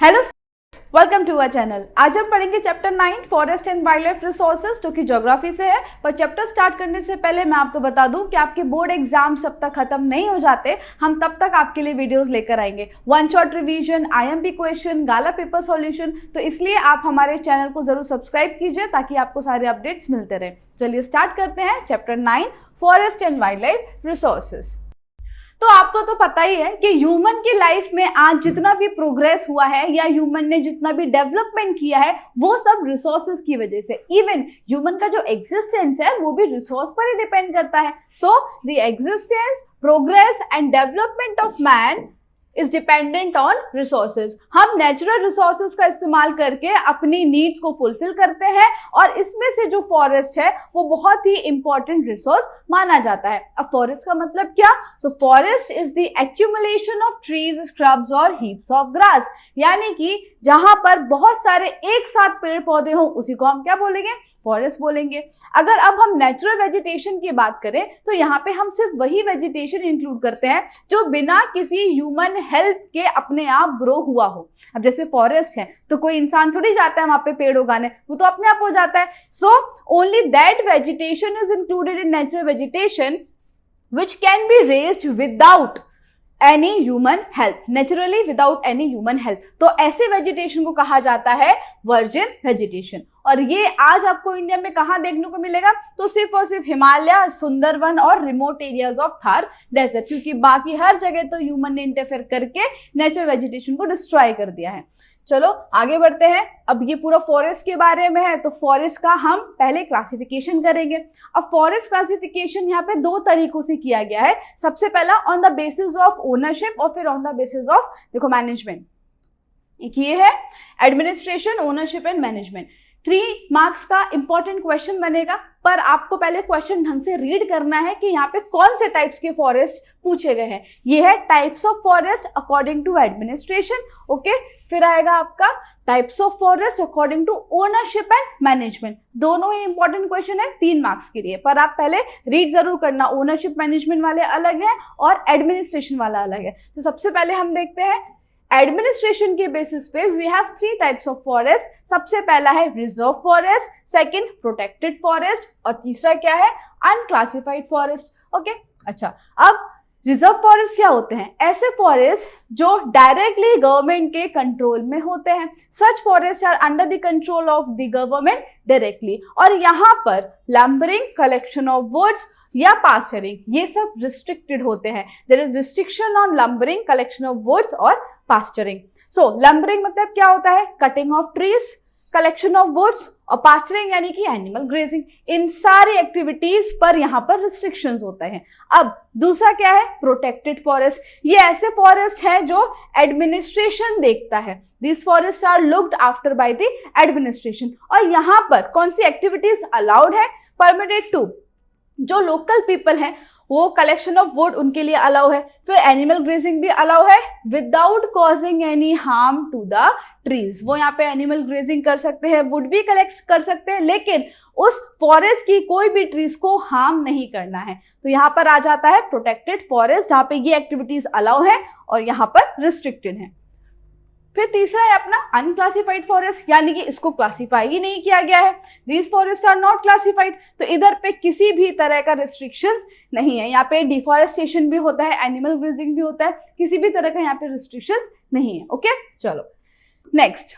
Hello, welcome to our channel. आज हम पढ़ेंगे chapter 9 forest and wild life resources, जो कि ज्योग्राफी से है। पर चैप्टर स्टार्ट करने से पहले मैं आपको बता दूं कि आपके बोर्ड एग्जाम जब तक खत्म नहीं हो जाते, हम तब तक आपके लिए वीडियोस लेकर आएंगे। One shot revision, IMP question, Gala paper solution. तो इसलिए आप हमारे चैनल को जरूर सब्सक्राइब कीजिए ताकि आपको सारे अपडेट्स मिलते रहे। चलिए स्टार्ट करते हैं chapter 9 forest and wild life resources. तो आपको तो पता ही है कि ह्यूमन की लाइफ में आज जितना भी प्रोग्रेस हुआ है या ह्यूमन ने जितना भी डेवलपमेंट किया है वो सब रिसोर्सेज की वजह से। इवन ह्यूमन का जो एग्जिस्टेंस है वो भी रिसोर्स पर ही डिपेंड करता है। So the existence, progress and development of man is dependent on resources. हम नेचुरल रिसोर्सेज का इस्तेमाल करके अपनी नीड्स को फुलफिल करते हैं और इसमें से जो फॉरेस्ट है वो बहुत ही इंपॉर्टेंट रिसोर्स माना जाता है। अब फॉरेस्ट का मतलब क्या? So forest is the accumulation of trees, scrubs और हीप्स ऑफ ग्रास, यानी कि जहां पर बहुत सारे एक साथ पेड़ पौधे हों उसी को हम क्या बोलेंगे? फॉरेस्ट बोलेंगे। अगर अब हम नेचुरल वेजिटेशन की बात करें तो यहाँ पे हम सिर्फ वही वेजिटेशन इंक्लूड करते हैं जो बिना किसी ह्यूमन हेल्प के अपने आप ग्रो हुआ हो। अब जैसे फॉरेस्ट है तो कोई इंसान थोड़ी जाता है वहां पे पेड़ उगाने, वो तो अपने आप हो जाता है। So only that vegetation is included in natural vegetation which can be raised without any human help, naturally without any human help। तो ऐसे वेजिटेशन को कहा जाता है वर्जिन वेजिटेशन। और ये आज आपको इंडिया में कहाँ देखने को मिलेगा? तो सिर्फ और सिर्फ हिमालय, सुंदरवन और remote areas of Thar desert, क्योंकि बाकी हर जगह तो ह्यूमन ने इंटरफेयर करके नेचुरल वेजिटेशन को डिस्ट्रॉय कर दिया है। चलो आगे बढ़ते हैं। अब ये पूरा फॉरेस्ट के बारे में है तो फॉरेस्ट का हम पहले क्लासिफिकेशन करेंगे। अब फॉरेस्ट क्लासिफिकेशन यहाँ पे दो तरीकों से किया गया है। सबसे पहला on the basis of ownership और फिर ऑन द बेसिस ऑफ देखो मैनेजमेंट। एक ये है administration, ownership and management. 3 marks का इंपॉर्टेंट क्वेश्चन बनेगा, पर आपको पहले क्वेश्चन ढंग से रीड करना है कि यहाँ पे कौन से टाइप्स के फॉरेस्ट पूछे गए हैं। ये है types of forest according to administration. Okay, फिर आएगा आपका types of forest according to ownership and management. दोनों ही इंपॉर्टेंट क्वेश्चन है 3 मार्क्स के लिए, पर आप पहले रीड जरूर करना। ओनरशिप मैनेजमेंट वाले अलग है और एडमिनिस्ट्रेशन वाला अलग है। तो सबसे पहले हम देखते हैं एडमिनिस्ट्रेशन के बेसिस पे we have 3 types of forest. सबसे पहला है reserve forest, second protected forest और तीसरा क्या है? Unclassified forest. ओके, अच्छा, अब रिजर्व फॉरेस्ट क्या होते हैं? ऐसे फॉरेस्ट जो डायरेक्टली गवर्नमेंट के कंट्रोल में होते हैं। Such forest are under the control of the government directly. और यहाँ पर लैम्बरिंग, कलेक्शन ऑफ वुड्स या पास्चरिंग ये सब रिस्ट्रिक्टेड होते हैं। There is restriction on lumbering, collection of woods और पास्चरिंग। सो लैम्बरिंग मतलब क्या होता है? Cutting of trees, collection of woods और पास्चरिंग यानी कि एनिमल ग्रेजिंग। इन सारी एक्टिविटीज पर यहाँ पर रिस्ट्रिक्शंस होते हैं। अब दूसरा क्या है? Protected forest. ये ऐसे फॉरेस्ट हैं जो एडमिनिस्ट्रेशन देखता है। This forest are looked after by the administration. और यहाँ पर कौन सी एक्टिविटीज अलाउड है? परमिटेड टू जो लोकल पीपल हैं वो कलेक्शन ऑफ वुड उनके लिए अलाउ है, फिर एनिमल ग्रेजिंग भी अलाउ है without causing any harm to the trees. वो यहाँ पे एनिमल ग्रेजिंग कर सकते हैं, वुड भी कलेक्ट कर सकते हैं, लेकिन उस फॉरेस्ट की कोई भी ट्रीज को हार्म नहीं करना है। तो यहाँ पर आ जाता है प्रोटेक्टेड फॉरेस्ट, जहाँ पे ये एक्टिविटीज अलाउ है और यहाँ पर रिस्ट्रिक्टेड है। फिर तीसरा है अपना अनक्लासिफाइड फॉरेस्ट, यानी कि इसको क्लासिफाई ही नहीं किया गया है। These forest are not classified. तो इधर पे किसी भी तरह का रिस्ट्रिक्शंस नहीं है। यहाँ पे डिफॉरेस्टेशन भी होता है, एनिमल ग्रेजिंग भी होता है, किसी भी तरह का यहाँ पे रिस्ट्रिक्शंस नहीं है। ओके, चलो next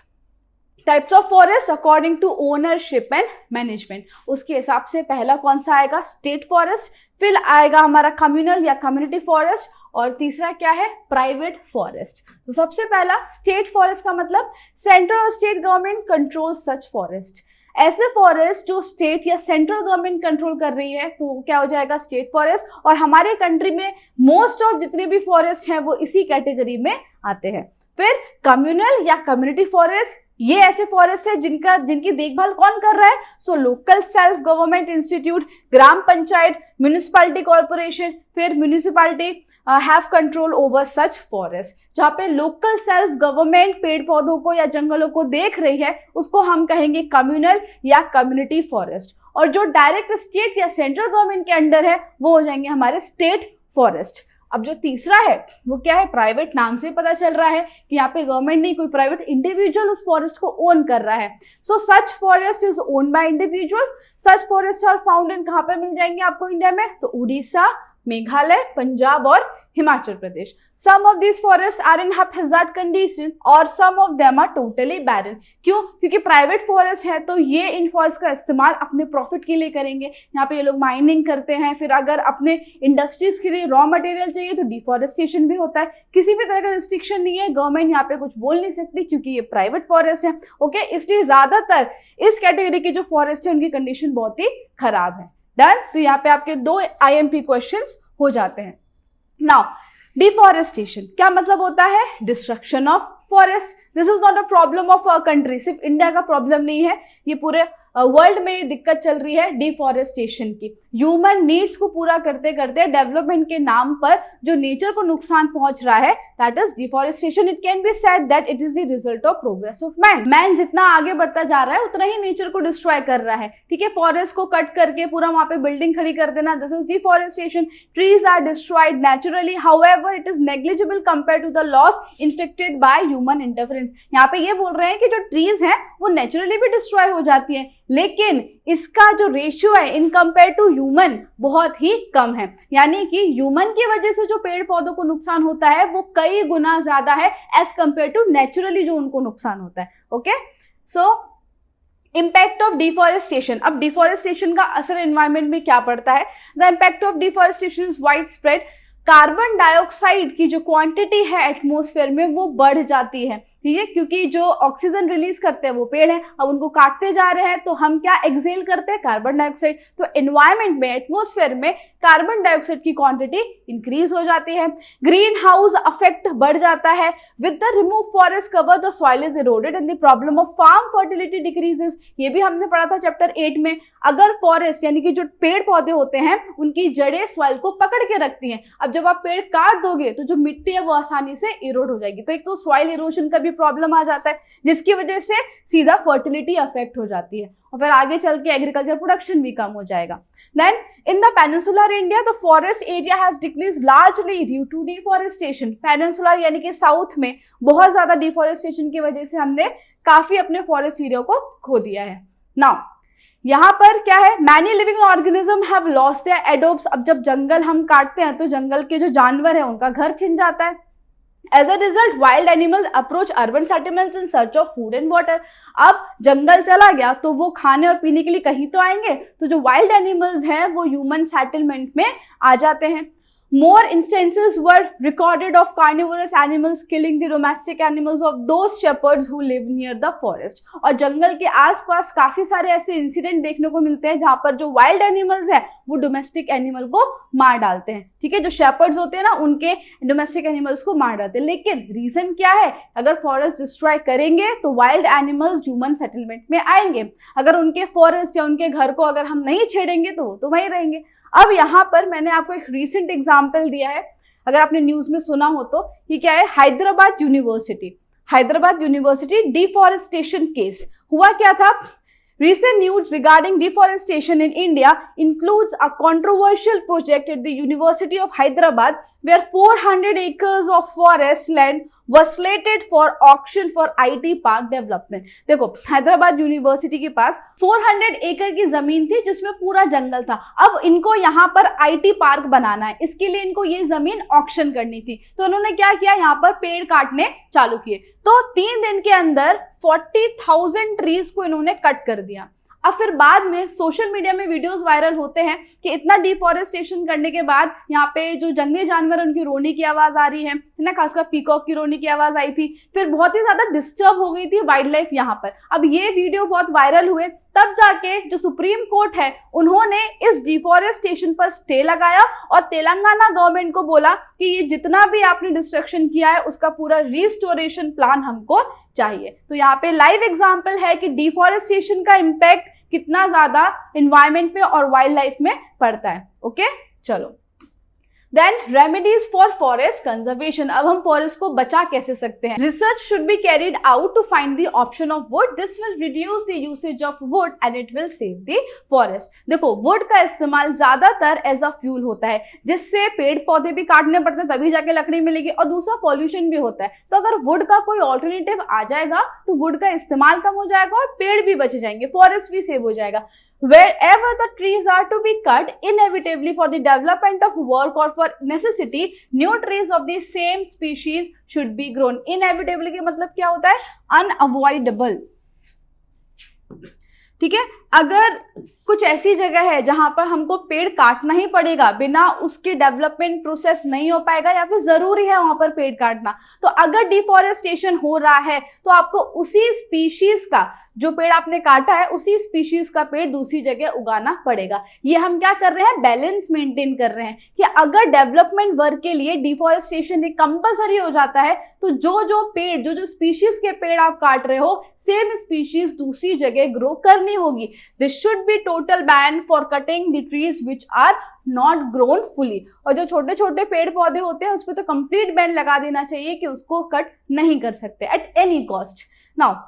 types of forest according to ownership and management. उसके हिसाब से पहला कौन सा आएगा? स्टेट फॉरेस्ट, फिर आएगा हमारा कम्युनल या कम्युनिटी फॉरेस्ट और तीसरा क्या है? Private forest. तो सबसे पहला स्टेट फॉरेस्ट का मतलब सेंट्रल और स्टेट गवर्नमेंट कंट्रोल सच फॉरेस्ट। ऐसे फॉरेस्ट जो स्टेट या सेंट्रल गवर्नमेंट कंट्रोल कर रही है तो क्या हो जाएगा? State forest. और हमारे कंट्री में मोस्ट ऑफ जितने भी फॉरेस्ट हैं वो इसी कैटेगरी में आते हैं। फिर कम्युनल या कम्युनिटी फॉरेस्ट, ये ऐसे फॉरेस्ट है जिनकी देखभाल कौन कर रहा है? So local self government institute, gram panchayat, municipality corporation, फिर municipality have control over such forest. जहाँ पे लोकल सेल्फ गवर्नमेंट पेड़ पौधों को या जंगलों को देख रही है उसको हम कहेंगे कम्युनल या कम्युनिटी फॉरेस्ट। और जो डायरेक्ट स्टेट या सेंट्रल गवर्नमेंट के अंडर है वो हो जाएंगे हमारे स्टेट फॉरेस्ट। अब जो तीसरा है वो क्या है, प्राइवेट, नाम से पता चल रहा है कि यहाँ पे गवर्नमेंट नहीं, कोई प्राइवेट इंडिविजुअल उस फॉरेस्ट को ओन कर रहा है। So such forest is own by individuals. Such forest are found in, कहाँ पे मिल जाएंगे आपको इंडिया में, तो उड़ीसा, मेघालय, पंजाब और Himachal Pradesh. Some of these forest are in hazard condition और some of them are totally barren. क्यों? क्योंकि प्राइवेट फॉरेस्ट है तो ये इन फॉरेस्ट का इस्तेमाल अपने प्रॉफिट के लिए करेंगे। यहाँ पे ये लोग माइनिंग करते हैं, फिर अगर अपने इंडस्ट्रीज के लिए रॉ मटेरियल चाहिए तो डिफॉरेस्टेशन भी होता है। किसी भी तरह का रिस्ट्रिक्शन नहीं है, गवर्नमेंट यहाँ पे कुछ बोल नहीं सकती क्योंकि ये प्राइवेट फॉरेस्ट है। ओके, इसलिए ज्यादातर इस कैटेगरी की जो फॉरेस्ट है उनकी कंडीशन बहुत ही खराब है। डन। तो यहाँ पे आपके 2 IMP क्वेश्चंस हो जाते हैं। नाउ डिफॉरेस्टेशन क्या मतलब होता है? Destruction of forest. This is not a problem of a country, सिर्फ इंडिया का प्रॉब्लम नहीं है, ये पूरे वर्ल्ड में दिक्कत चल रही है डिफॉरेस्टेशन की। ह्यूमन नीड्स को पूरा करते करते डेवलपमेंट के नाम पर जो नेचर को नुकसान पहुंच रहा है, that is deforestation. It can be said that it is the result of progress of man. Man जितना आगे बढ़ता जा रहा है उतना ही नेचर को डिस्ट्रॉय कर रहा है। ठीक है, फॉरेस्ट को कट करके पूरा वहां पे बिल्डिंग खड़ी कर देना, this is deforestation. Trees are destroyed naturally, however it is negligible compare to the loss inflicted by human interference. यहाँ पे ये बोल रहे हैं कि जो ट्रीज हैं वो नेचुरली भी डिस्ट्रॉय हो जाती है, लेकिन इसका जो रेशियो है इन कंपेयर टू ह्यूमन बहुत ही कम है। यानी कि ह्यूमन की वजह से जो पेड़ पौधों को नुकसान होता है वो कई गुना ज्यादा है एज कंपेयर टू नेचुरली जो उनको नुकसान होता है। Okay, so impact of deforestation. अब डिफॉरेस्टेशन का असर एनवायरमेंट में क्या पड़ता है? The impact of deforestation is wide spread. Carbon dioxide की जो क्वांटिटी है एटमॉस्फेयर में वो बढ़ जाती है। ठीक है, क्योंकि जो ऑक्सीजन रिलीज करते हैं वो पेड़ है, अब उनको काटते जा रहे हैं तो हम क्या एक्सेल करते हैं? Carbon dioxide. तो एनवायरमेंट में, एटमॉस्फेयर में कार्बन डाइऑक्साइड की क्वांटिटी इंक्रीज हो जाती है। ग्रीन हाउस इफेक्ट बढ़ जाता है। With the remove forest cover the soil is eroded and the problem of farm fertility decreases. ये भी हमने पढ़ा था चैप्टर 8 में। अगर फॉरेस्ट यानी कि जो पेड़ पौधे होते हैं उनकी जड़ें सॉइल को पकड़ के रखती हैं, अब जब आप पेड़ काट दोगे तो जो मिट्टी है वो आसानी से इरोड हो जाएगी। तो एक तो सॉइल इरोजन का भी प्रॉब्लम आ जाता है जिसकी वजह से सीधा फर्टिलिटी अफेक्ट हो जाती है और फिर आगे चल के एग्रीकल्चर प्रोडक्शन भी कम हो जाएगा। Then in the peninsular India the forest area has decreased largely due to deforestation. Peninsular यानी कि साउथ में बहुत ज्यादा डिफॉरेस्टेशन की वजह से हमने काफी अपने फॉरेस्ट एरिया को खो दिया है। नाउ यहाँ पर क्या है? Many living organism have lost their एडोब्स। अब जब जंगल हम काटते हैं तो जंगल के जो जानवर है उनका घर छिन जाता है। As a result, wild animals approach urban settlements in search of food and water. अब जंगल चला गया तो वो खाने और पीने के लिए कहीं तो आएंगे, तो जो वाइल्ड एनिमल्स हैं वो ह्यूमन सेटलमेंट में आ जाते हैं। More instances were recorded of carnivorous animals killing the domestic animals of those shepherds who live near the forest. और जंगल के आसपास काफी सारे ऐसे इंसिडेंट देखने को मिलते हैं जहां पर जो वाइल्ड एनिमल्स हैं वो डोमेस्टिक एनिमल को मार डालते हैं। ठीक है, जो शेपर्ड्स होते हैं ना उनके डोमेस्टिक एनिमल्स को मार डालते हैं। लेकिन रीजन क्या है? अगर फॉरेस्ट डिस्ट्रॉय करेंगे तो वाइल्ड एनिमल्स ह्यूमन सेटलमेंट में आएंगे। अगर उनके फॉरेस्ट या उनके घर को अगर हम नहीं छेड़ेंगे तो वो तो वहीं रहेंगे। अब यहाँ पर मैंने आपको एक रीसेंट एग्जाम्पल दिया है, अगर आपने न्यूज में सुना हो तो। ये क्या है? Hyderabad university deforestation case. हुआ क्या था? Recent news regarding deforestation in India includes a controversial project at the University of Hyderabad where 400 acres of forest land was slated for auction for IT park development. देखो, Hyderabad university के पास 400 एकड़ की जमीन थी जिसमें पूरा जंगल था। अब इनको यहाँ पर IT पार्क बनाना है, इसके लिए इनको ये जमीन ऑक्शन करनी थी। तो उन्होंने क्या किया? यहाँ पर पेड़ काटने चालू किए। तो 3 दिन के अंदर 40,000 ट्रीज को इन्होंने कट कर दिया। अब फिर बाद में सोशल मीडिया में वीडियोस वायरल होते हैं कि इतना डिफॉरेस्टेशन करने के बाद यहाँ पे जो जंगली जानवर उनकी रोने की आवाज आ रही है ना, खासकर पीकॉक की रोने की आवाज आई थी। फिर बहुत ही ज्यादा डिस्टर्ब हो गई थी वाइल्ड लाइफ यहाँ पर। अब ये वीडियो बहुत वायरल हुए, तब जाके जो सुप्रीम कोर्ट है उन्होंने इस डिफॉरेस्टेशन पर स्टे लगाया और तेलंगाना गवर्नमेंट को बोला कि ये जितना भी आपने डिस्ट्रक्शन किया है उसका पूरा रिस्टोरेशन प्लान हमको चाहिए। तो यहाँ पे लाइव एग्जांपल है कि डिफॉरेस्टेशन का इम्पैक्ट कितना ज्यादा एनवायरनमेंट में और वाइल्ड लाइफ में पड़ता है। ओके, चलो then remedies for forest conservation, अब हम फॉरेस्ट को बचा कैसे सकते हैं। Research should be carried out to find the option of wood, this will reduce the usage of wood and it will save the forest. देखो wood का इस्तेमाल ज्यादातर एज अ फ्यूल होता है, जिससे पेड़ पौधे भी काटने पड़ते हैं तभी जाके लकड़ी मिलेगी, और दूसरा पॉल्यूशन भी होता है। तो अगर वुड का कोई ऑल्टरनेटिव आ जाएगा तो वुड का इस्तेमाल कम हो जाएगा और पेड़ भी बच जाएंगे, फॉरेस्ट भी सेव हो जाएगा। Wherever the trees are to be cut, inevitably for the development of work or for necessity, new trees of the same species should be grown. Inevitably के मतलब क्या होता है? Unavoidable. ठीक है, अगर कुछ ऐसी जगह है जहां पर हमको पेड़ काटना ही पड़ेगा, बिना उसके डेवलपमेंट प्रोसेस नहीं हो पाएगा, या फिर जरूरी है वहां पर पेड़ काटना, तो अगर डिफॉरेस्टेशन हो रहा है तो आपको उसी स्पीशीज का, जो पेड़ आपने काटा है उसी स्पीशीज का पेड़ दूसरी जगह उगाना पड़ेगा। ये हम क्या कर रहे हैं? बैलेंस मेंटेन कर रहे हैं कि अगर डेवलपमेंट वर्क के लिए डिफॉरेस्टेशन एक कंपलसरी हो जाता है तो जो पेड़, जो स्पीशीज के पेड़ आप काट रहे हो, सेम स्पीशीज दूसरी जगह ग्रो करनी होगी। This should be total ban for cutting the trees which are not grown fully, और जो छोटे छोटे पेड़ पौधे होते हैं उस पर तो कंप्लीट बैन लगा देना चाहिए कि उसको कट नहीं कर सकते at any cost. Now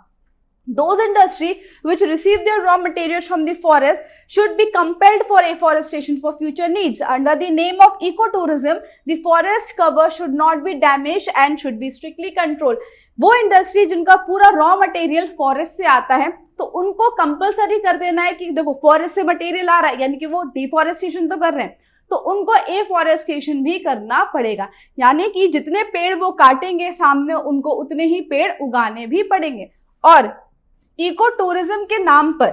those industry which receive their raw materials from the forest should be compelled for afforestation for future needs. Under the name of ecotourism, the forest cover should not be damaged and should be strictly controlled. वो industry जिनका पूरा raw material forest से आता है तो उनको compulsory कर देना है कि देखो फॉरेस्ट से मटेरियल आ रहा है, यानी कि वो डिफॉरेस्टेशन तो कर रहे हैं, तो उनको एफॉरेस्टेशन भी करना पड़ेगा, यानी कि जितने पेड़ वो काटेंगे सामने उनको उतने ही पेड़ उगाने भी पड़ेंगे। और इको टूरिज्म के नाम पर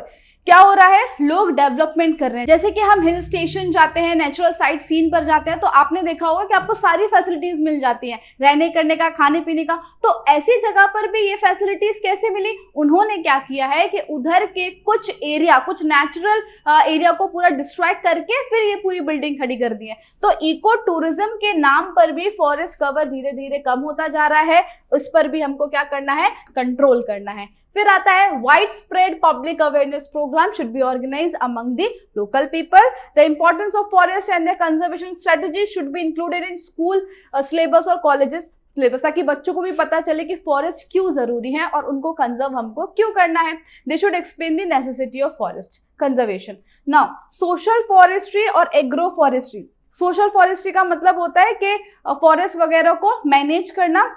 क्या हो रहा है? लोग डेवलपमेंट कर रहे हैं। जैसे कि हम हिल स्टेशन जाते हैं, नेचुरल साइट सीन पर जाते हैं, तो आपने देखा होगा कि आपको सारी फैसिलिटीज मिल जाती हैं, रहने करने का, खाने पीने का। तो ऐसी जगह पर भी ये फैसिलिटीज कैसे मिली? उन्होंने क्या किया है कि उधर के कुछ एरिया, कुछ नेचुरल एरिया को पूरा डिस्ट्रॉय करके फिर ये पूरी बिल्डिंग खड़ी कर दी है। तो इको टूरिज्म के नाम पर भी फॉरेस्ट कवर धीरे धीरे कम होता जा रहा है, उस पर भी हमको क्या करना है? कंट्रोल करना है। फिर आता है wide spread public awareness programme should be organised among the local people. The importance of forest and the conservation strategy should be included in school syllabus और कॉलेजेस सिलेबस, ताकि बच्चों को भी पता चले कि फॉरेस्ट क्यों जरूरी है और उनको कंजर्व हमको क्यों करना है। They should explain the necessity of forest conservation. Now social forestry और एग्रो फॉरेस्ट्री। सोशल फॉरेस्ट्री का मतलब होता है कि फॉरेस्ट वगैरह को मैनेज करना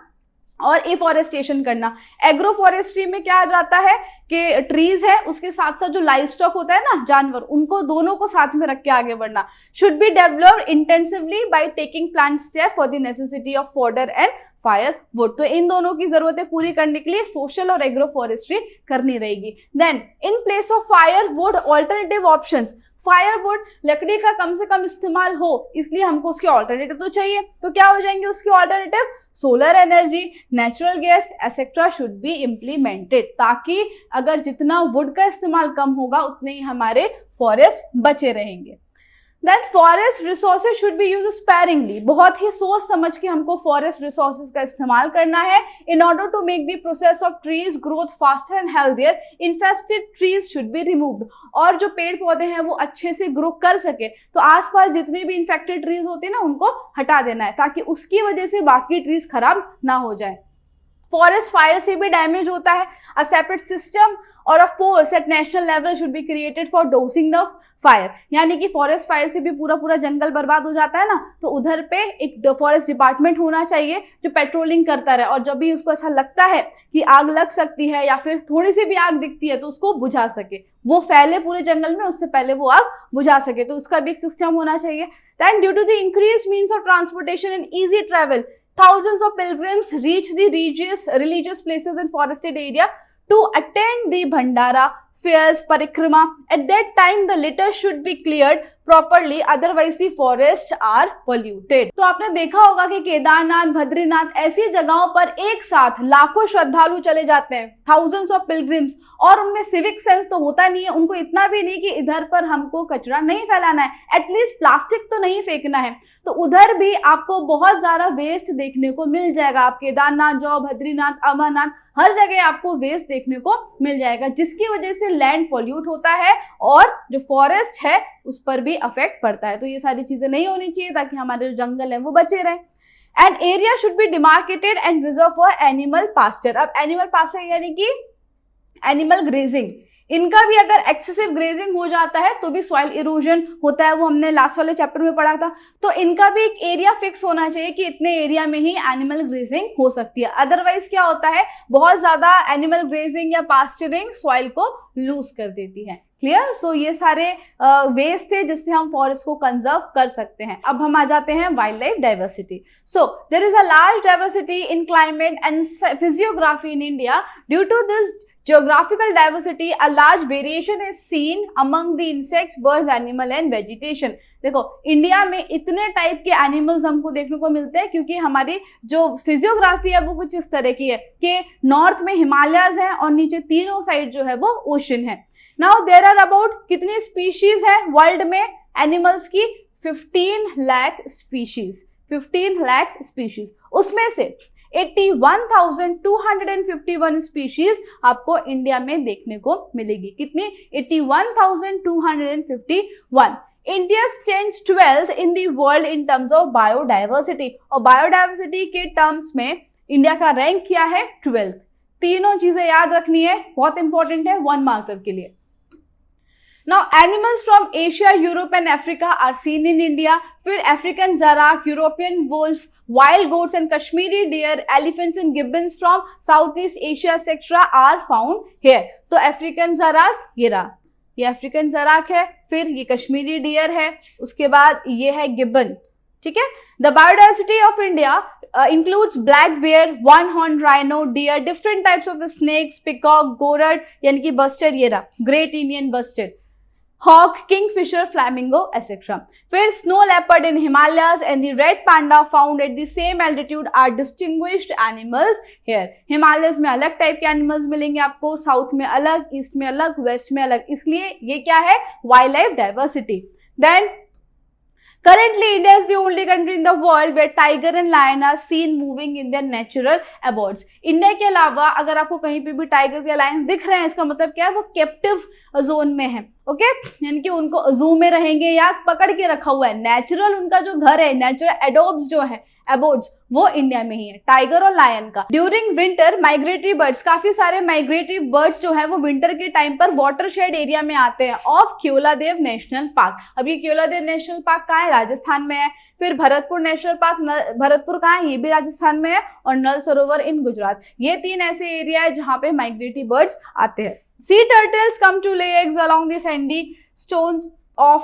और एफॉरेस्टेशन करना। एग्रो फॉरेस्ट्री में क्या आ जाता है कि ट्रीज है उसके साथ साथ जो लाइव स्टॉक होता है ना, जानवर, उनको दोनों को साथ में रख के आगे बढ़ना। Should be developed intensively by taking plant step for the necessity of fodder and fire would. तो इन दोनों की जरूरतें पूरी करने के लिए सोशल और एग्रो फॉरेस्ट्री करनी रहेगी। Then in place of firewood alternative options. Firewood, लकड़ी का कम से कम इस्तेमाल हो, इसलिए हमको उसके ऑल्टरनेटिव तो चाहिए। तो क्या हो जाएंगे उसके alternative? Solar energy, natural gas etcetera should be implemented, ताकि अगर जितना वुड का इस्तेमाल कम होगा उतने ही हमारे फॉरेस्ट बचे रहेंगे। Then forest resources should be used sparingly. बहुत ही सोच समझ के हमको फॉरेस्ट रिसोर्सेज का इस्तेमाल करना है in order to make the process of trees growth faster and healthier. Infested trees should be removed, और जो पेड़ पौधे हैं वो अच्छे से ग्रो कर सके तो आसपास जितने भी इन्फेक्टेड ट्रीज होते हैं ना उनको हटा देना है, ताकि उसकी वजह से बाकी ट्रीज खराब ना हो जाए। फॉरेस्ट फायर से भी डैमेज होता है। अ सेपरेट सिस्टम और a force at national level should be created for dousing the fire, यानी कि फॉरेस्ट फायर से भी पूरा जंगल बर्बाद हो जाता है ना, तो उधर पे एक फॉरेस्ट डिपार्टमेंट होना चाहिए जो पेट्रोलिंग करता रहे, और जब भी उसको ऐसा लगता है कि आग लग सकती है या फिर थोड़ी सी भी आग दिखती है तो उसको बुझा सके, वो फैले पूरे जंगल में, उससे पहले वो आग बुझा सके, तो उसका भी एक सिस्टम होना चाहिए। Then due to the increase means of transportation and easy travel, thousands of pilgrims reach the religious places in forested area to attend the bhandara, fairs, parikrama. At that time the litter should be cleared properly, otherwise the forests are polluted. तो आपने देखा होगा कि केदारनाथ, बद्रीनाथ ऐसी जगहों पर एक साथ लाखों श्रद्धालु चले जाते हैं, thousands of pilgrims, और उनमें सिविक सेंस तो होता नहीं है, उनको इतना भी नहीं कि इधर पर हमको कचरा नहीं फैलाना है, एटलीस्ट प्लास्टिक तो नहीं फेंकना है। तो उधर भी आपको बहुत ज्यादा वेस्ट देखने को मिल जाएगा। आप केदारनाथ जाओ, बद्रीनाथ, अमरनाथ, हर जगह आपको वेस्ट देखने को मिल जाएगा, जिसकी वजह से से लैंड पॉल्यूट होता है और जो फॉरेस्ट है उस पर भी अफेक्ट पड़ता है। तो ये सारी चीजें नहीं होनी चाहिए ताकि हमारे जो जंगल है वो बचे रहें। And area should be demarcated and reserve for animal pasture. अब एनिमल पास्चर यानी कि एनिमल ग्रेजिंग, इनका भी अगर एक्सेसिव ग्रेजिंग हो जाता है तो भी सॉइल इरोजन होता है, वो हमने लास्ट वाले चैप्टर में पढ़ा था। तो इनका भी एक एरिया फिक्स होना चाहिए कि इतने एरिया में ही एनिमल ग्रेजिंग हो सकती है। अदरवाइज क्या होता है, बहुत ज्यादा एनिमल ग्रेजिंग या पास्चरिंग सॉइल को लूज कर देती है। क्लियर? सो ये सारे वेज थे जिससे हम फॉरेस्ट को कंजर्व कर सकते हैं। अब हम आ जाते हैं wild life diversity. So there is a large diversity in climate and physiography in India. Due to this geographical diversity, a large variation is seen among the insects, birds, animal and vegetation। देखो India में इतने type के animals हमको देखने को मिलते हैं क्योंकि हमारी जो फिजियोग्राफी है वो कुछ इस तरह की है कि नॉर्थ में हिमालयस है और नीचे तीनों साइड जो है वो ओशन है। नाउ देयर आर अबाउट कितनी स्पीशीज है वर्ल्ड में एनिमल्स की? 15 लाख स्पीशीज, 15 लाख स्पीशीज। उसमें से 81,251 स्पीशीज आपको इंडिया में देखने को मिलेगी। कितनी? 81,251। India stands 12th in the world in terms of biodiversity, और बायोडाइवर्सिटी के टर्म्स में इंडिया का रैंक क्या है? 12th। तीनों चीजें याद रखनी है, बहुत इंपॉर्टेंट है 1 मार्कर के लिए। Now animals from Asia, Europe and Africa are seen in India. फिर African zarak, European wolf, wild goats and Kashmiri deer, elephants and gibbons from Southeast Asia etc. are found here. तो African zarak ये रहा, ये African zarak है, फिर ये Kashmiri dear है, उसके बाद ये है गिब्बन। ठीक है? The biodiversity of India includes black bear, one-horned rhino, deer, different types of snakes, peacock, gorad यानी कि bustard ये रहा, great Indian bustard, hawk, kingfisher, flamingo, etc. फिर snow leopard in Himalayas and the red panda found at the same altitude are distinguished animals here. Himalayas में अलग type के animals मिलेंगे आपको, साउथ में अलग, ईस्ट में अलग, वेस्ट में अलग, इसलिए ये क्या है? Wild life diversity. Then currently India is the only country in the world where tiger and lion are seen moving in their natural abodes। India के अलावा अगर आपको कहीं पे भी टाइगर्स या लायंस दिख रहे हैं, इसका मतलब क्या है? वो कैप्टिव जोन में है। ओके, यानी कि उनको जू में रहेंगे या पकड़ के रखा हुआ है। नेचुरल उनका जो घर है, नेचुरल एडोब्स जो है, एबोर्ड्स, वो इंडिया में ही है, टाइगर और लायन का। ड्यूरिंग विंटर माइग्रेटरी बर्ड्स, काफी सारे माइग्रेटरी बर्ड्स जो है वो विंटर के टाइम पर वाटरशेड एरिया में आते हैं ऑफ केवलादेव नेशनल पार्क। अब ये केवलादेव नेशनल पार्क कहाँ है? राजस्थान में है। फिर भरतपुर नेशनल पार्क, भरतपुर कहाँ है? ये भी राजस्थान में है। और नल सरोवर इन गुजरात। ये 3 ऐसे एरिया है जहाँ पे माइग्रेटरी बर्ड्स आते हैं। Sea turtles come to lay eggs along the sandy stones of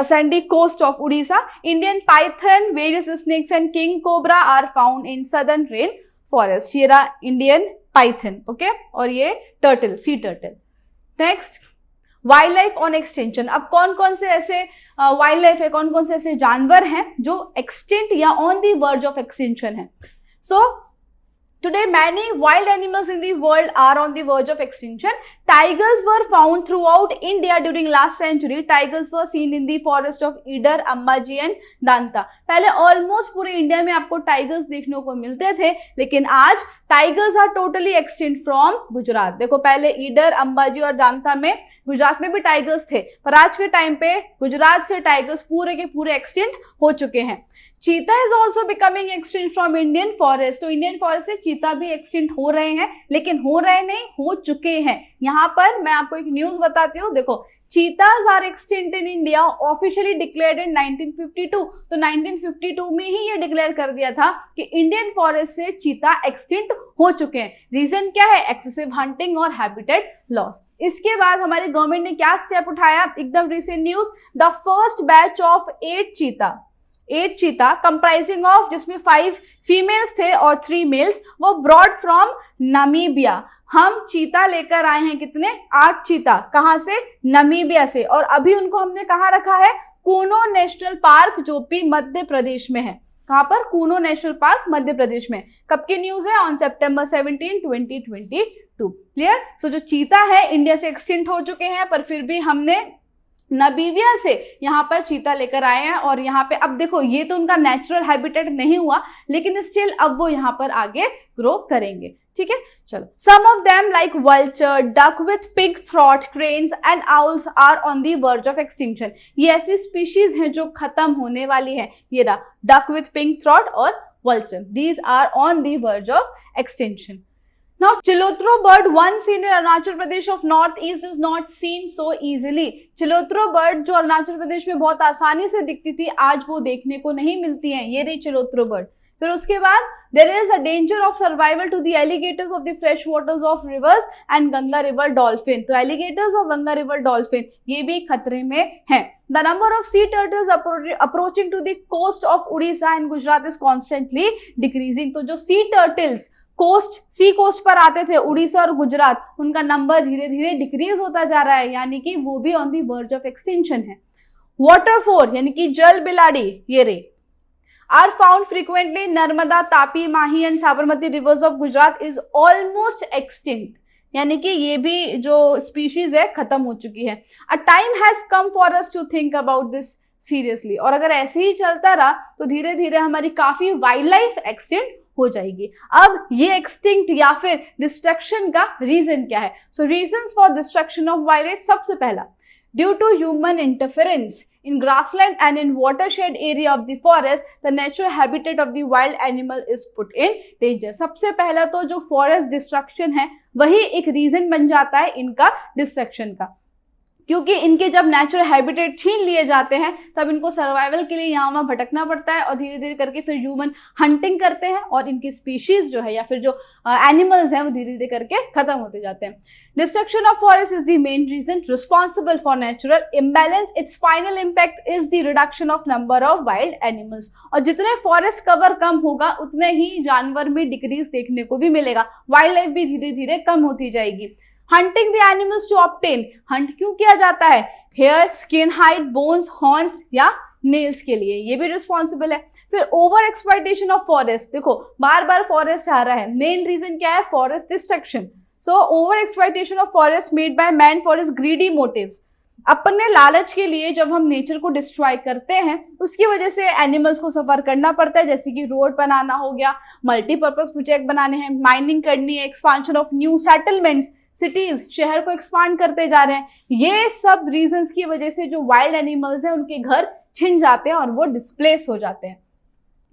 sandy coast of Odisha. Indian python, various snakes and king cobra are found in southern rain forest. ये रहा Indian python, okay? और ये turtle, sea turtle. Next, wild life on extension. अब कौन कौन से ऐसे wild life है, कौन कौन से ऐसे जानवर हैं जो एक्सटिंक्ट या on the verge of extension है? सो today many wild animals in the world are on the verge of extinction. Tigers were found throughout India during last century. Tigers were seen in the forest of Idar, Ambaji and Danta. पहले almost पूरे India में आपको tigers देखने को मिलते थे, लेकिन आज tigers are totally extinct from Gujarat. देखो पहले ईडर, अंबाजी और दांता में, गुजरात में भी टाइगर्स थे, पर आज के टाइम पे गुजरात से टाइगर्स पूरे के पूरे एक्सटिंक्ट हो चुके हैं। चीता is also becoming extinct from Indian forest. तो इंडियन फॉरेस्ट से चीता भी एक्सटिंक्ट हो रहे हैं, लेकिन हो रहे नहीं, हो चुके हैं। यहाँ पर मैं आपको एक न्यूज बताती हूँ। देखो, cheetahs are extinct in India officially declared in 1952। तो 1952 में ही ये डिक्लेयर कर दिया था कि इंडियन फॉरेस्ट से चीता एक्सटिंक्ट हो चुके हैं। रीजन क्या है? एक्सेसिव हंटिंग और हैबिटेट लॉस। इसके बाद हमारी गवर्नमेंट ने क्या स्टेप उठाया? एकदम recent news, the first batch of 8 चीता कंप्राइजिंग ऑफ, जिसमें 5 फीमेल्स थे और 3 मेल्स, वो ब्रॉड फ्रॉम नामीबिया। हम चीता लेकर आए हैं कितने? 8 चीता। कहां से? नामीबिया से। और अभी उनको हमने कहां रखा है? कूनो नेशनल पार्क, जो कि मध्य प्रदेश में है। कहां पर? कूनो नेशनल पार्क, मध्य प्रदेश में। कब की न्यूज है? On September 17, 2022। क्लियर? सो जो चीता है इंडिया से एक्सटिंक्ट हो चुके हैं, पर फिर भी हमने नामीबिया से यहाँ पर चीता लेकर आए हैं। और यहाँ पे अब देखो, ये तो उनका नेचुरल हैबिटेट नहीं हुआ, लेकिन स्टिल अब वो यहाँ पर आगे ग्रो करेंगे। ठीक है, चलो। Some of them like vulture, duck with pink throat, cranes and owls are on the verge of extinction. ये ऐसी स्पीशीज हैं जो खत्म होने वाली है। ये रहा डक विथ पिंक थ्रॉट और vulture, these are on the verge of extinction. Now, Chilotro bird, once seen in Arunachal Pradesh of Northeast, is not seen so easily. Chilotro bird जो अरुणाचल प्रदेश में बहुत आसानी से दिखती थी, आज वो देखने को नहीं मिलती हैं। ये रही चिलोत्रो बर्ड। फिर उसके बाद there is a danger of survival to the alligators of the fresh waters of rivers and Ganga River dolphin. तो alligators और Ganga River dolphin ये भी खतरे में हैं। The number of sea turtles approaching to the coast of Odisha and Gujarat is constantly decreasing. तो जो sea turtles सी coast पर आते थे उड़ीसा और गुजरात, उनका नंबर धीरे धीरे डिक्रीज होता जा रहा है, यानी कि वो भी on the verge of extinction है। वाटर फोर यानी कि जल बिलाड़ी, ये रे are found frequently Narmada, Tapi, Mahi and Sabarmati rivers of Gujarat is almost extinct, यानी कि ये भी जो स्पीशीज है खत्म हो चुकी है। A time has come for us to think about this seriously. और अगर ऐसे ही चलता रहा तो धीरे धीरे हमारी काफी वाइल्ड लाइफ एक्सटिंक्ट हो जाएगी। अब ये एक्सटिंक्ट या फिर डिस्ट्रक्शन का रीजन क्या है? So reasons for destruction of wild life, सबसे पहला due to human interference in grassland and in watershed area of the forest, the natural habitat of the wild animal is put in danger. सबसे पहला तो जो forest destruction है वही एक reason बन जाता है इनका डिस्ट्रक्शन का, क्योंकि इनके जब नेचुरल हैबिटेट छीन लिए जाते हैं तब इनको सर्वाइवल के लिए यहाँ वहाँ भटकना पड़ता है और धीरे धीरे करके फिर ह्यूमन हंटिंग करते हैं और इनकी स्पीशीज जो है या फिर जो एनिमल्स हैं वो धीरे धीरे करके खत्म होते जाते हैं। Destruction of forest is the main reason responsible for natural imbalance. Its final impact is the reduction of number of wild animals. और जितने फॉरेस्ट कवर कम होगा उतने ही जानवर में डिक्रीज देखने को भी मिलेगा, वाइल्ड लाइफ भी धीरे धीरे कम होती जाएगी। Hunting the animals to obtain, hunt क्यों किया जाता है? Hair, skin, hide, bones, horns या नेल्स के लिए, ये भी रिस्पॉन्सिबल है। फिर ओवर एक्सप्लॉइटेशन ऑफ फॉरेस्ट, देखो बार बार फॉरेस्ट आ रहा है, मेन रीजन क्या है? Forest destruction. So over exploitation of forest made by man for his greedy motives. अपने लालच के लिए जब हम नेचर को डिस्ट्रॉय करते हैं उसकी वजह से एनिमल्स को सफर करना पड़ता है, जैसे कि रोड बनाना हो गया, मल्टीपर्पज प्रोजेक्ट बनाने हैं, माइनिंग करनी है, expansion of new settlements, cities, शहर को एक्सपांड करते जा रहे हैं। ये सब रीजंस की वजह से जो वाइल्ड एनिमल्स हैं उनके घर छिन जाते हैं और वो डिस्प्लेस हो जाते हैं।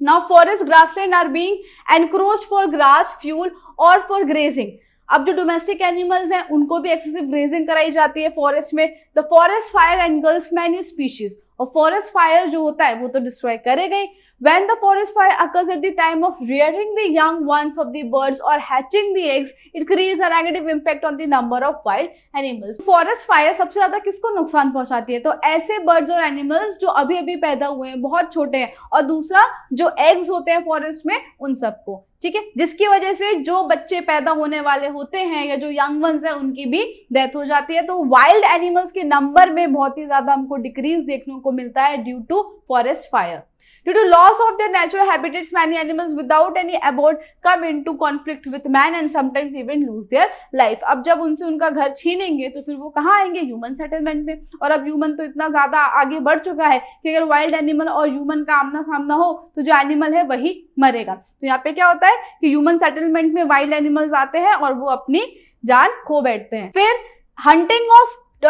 Now forest grassland are being encroached for grass, fuel और फॉर ग्रेजिंग। अब जो डोमेस्टिक एनिमल्स हैं उनको भी एक्सेसिव ग्रेजिंग कराई जाती है फॉरेस्ट में। The forest fire engulfs many species, और फॉरेस्ट फायर जो होता है वो तो डिस्ट्रॉय करेगा ही। When the forest fire occurs at the time of rearing the young ones of the birds or hatching the eggs, it creates a negative impact on the number of wild animals. Forest fire सबसे ज्यादा किसको नुकसान पहुंचाती है? तो ऐसे birds और animals जो अभी अभी पैदा हुए हैं, बहुत छोटे हैं, और दूसरा जो eggs होते हैं फॉरेस्ट में उन सबको, ठीक है, जिसकी वजह से जो बच्चे पैदा होने वाले होते हैं या जो यंग वंस हैं उनकी भी डेथ हो जाती है। तो वाइल्ड एनिमल्स के नंबर में बहुत ही ज्यादा हमको डिक्रीज देखने को मिलता है due to forest fire. Due to loss of their natural habitats, many animals without any abode come into conflict with man and sometimes even lose their life. अब जब उनसे उनका घर छीनेंगे तो फिर वो कहाँ आएंगे? ह्यूमन सेटलमेंट में। और अब ह्यूमन तो इतना ज्यादा आगे बढ़ चुका है कि अगर वाइल्ड एनिमल और ह्यूमन का आमना सामना हो तो जो एनिमल है वही मरेगा। तो यहाँ पे क्या होता है कि ह्यूमन सेटलमेंट में वाइल्ड एनिमल्स आते हैं और वो अपनी जान खो बैठते हैं। फिर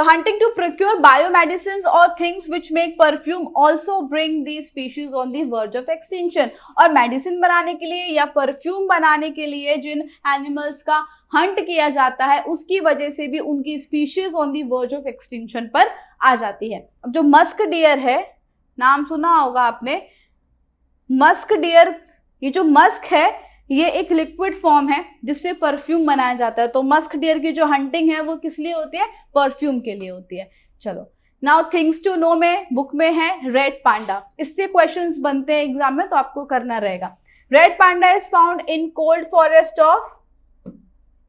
hunting to procure biomedicines or things which make perfume also bring these species on the verge of extinction. और मेडिसिन बनाने के लिए या परफ्यूम बनाने के लिए जिन एनिमल्स का हंट किया जाता है उसकी वजह से भी उनकी species on the verge of extinction पर आ जाती है। अब जो मस्क डियर है, नाम सुना होगा आपने, मस्क डियर, ये जो मस्क है ये एक लिक्विड फॉर्म है जिससे परफ्यूम बनाया जाता है। तो मस्क डियर की जो हंटिंग है वो किस लिए होती है? परफ्यूम के लिए होती है। चलो, नाउ थिंग्स टू नो में बुक में है रेड पांडा, इससे क्वेश्चंस बनते हैं एग्जाम में तो आपको करना रहेगा। Red panda is found in cold forest of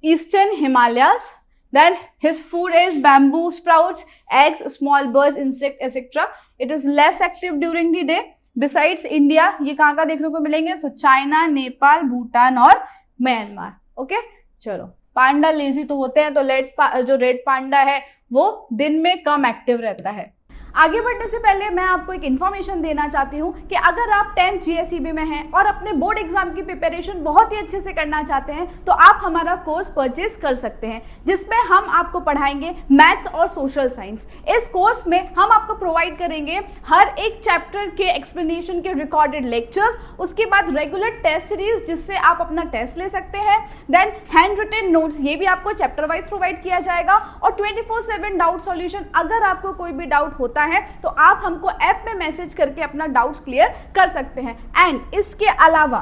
eastern Himalayas. Then his food is bamboo sprouts, eggs, small birds, insect, etc. It is less active during the day. Besides India, ये कहाँ का देखने को मिलेंगे? सो चाइना, नेपाल, भूटान और Myanmar. Okay, चलो, पांडा lazy तो होते हैं, तो जो रेड पांडा है वो दिन में कम एक्टिव रहता है। आगे बढ़ने से पहले मैं आपको एक इन्फॉर्मेशन देना चाहती हूँ कि अगर आप 10th GSEB में हैं और अपने बोर्ड एग्जाम की प्रिपरेशन बहुत ही अच्छे से करना चाहते हैं तो आप हमारा कोर्स परचेज कर सकते हैं, जिसमें हम आपको पढ़ाएंगे मैथ्स और सोशल साइंस। इस कोर्स में हम आपको प्रोवाइड करेंगे हर एक चैप्टर के एक्सप्लेनेशन के रिकॉर्डेड लेक्चर्स, उसके बाद रेगुलर टेस्ट सीरीज जिससे आप अपना टेस्ट ले सकते हैं, देन हैंड रिटन नोट्स, ये भी आपको चैप्टर वाइज प्रोवाइड किया जाएगा, और 24/7 डाउट सॉल्यूशन। अगर आपको कोई भी डाउट होता है तो आप हमको ऐप में मैसेज करके अपना डाउट्स क्लियर कर सकते हैं। एंड इसके अलावा